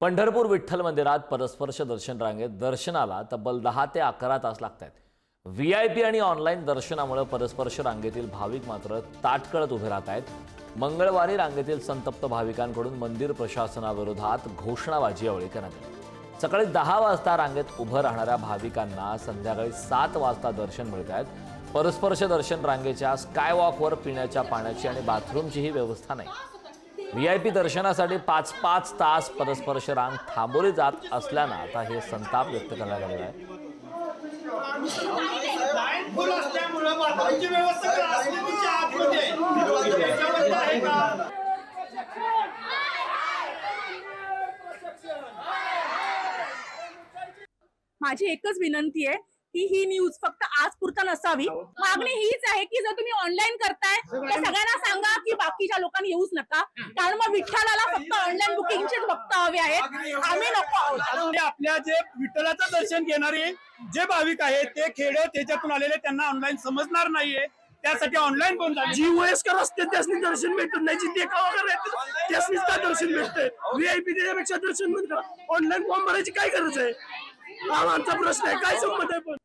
पंढरपूर विठ्ठल मंदिरात परस्पर्श दर्शन रांगेत दर्शनाला तब्बल 10 ते 11 तास लागतात। व्हीआयपी आणि ऑनलाईन दर्शनामुळे परस्पर्श रांगेतील भाविक मात्र ताटकळत उभे राहत आहेत। मंगळवारी रांगेतील संतप्त भाविकांकडून मंदिर प्रशासनाविरोधात घोषणाबाजी यावेळी करण्यात आली। सकाळी 10 वाजता रांगेत उभं राहणाऱ्या भाविकांना संध्याकाळी 7 वाजता दर्शन मिळत आहे। परस्पर्श दर्शन रांगेच्या स्कायवॉकवर पिण्याच्या पाण्याची आणि बाथरूमचीही व्यवस्था नाही। व्हीआयपी दर्शनासाठी 5-5 तास परस्पर्श रांग थांबवली जात असल्यानं आता हे संताप व्यक्त करण्यात आले आहे। माझी एकच विनंती आहे की ही न्यूज फक्त आज पुरता नसावी। मागणी हीच आहे की जर तुम्ही ऑनलाईन करताय तर सगळ्यांना सांगा की बाकीच्या लोकांनी येऊच नका, कारण मग विठ्ठलाला फक्त ऑनलाईन बुकिंगचेच भक्त हवे आहेत, आम्ही नको आहोत। आपल्या जे विठ्ठलाचं दर्शन घेणारे जे भाविक आहेत ते खेडे त्याच्यातून आलेले त्यांना ऑनलाईन समजणार नाहीये, त्यासाठी ऑनलाईन पण जी वयस्कर असते त्यासनी दर्शन भेटत नाही, जी देखावा करत त्यासनीच का दर्शन भेटतंय। व्हीआयपी त्याच्यापेक्षा दर्शन बंद करा, ऑनलाईन फॉर्म भरायची काय गरज आहे? हा आमचा प्रश्न आहे, काय संबंध आहे? पण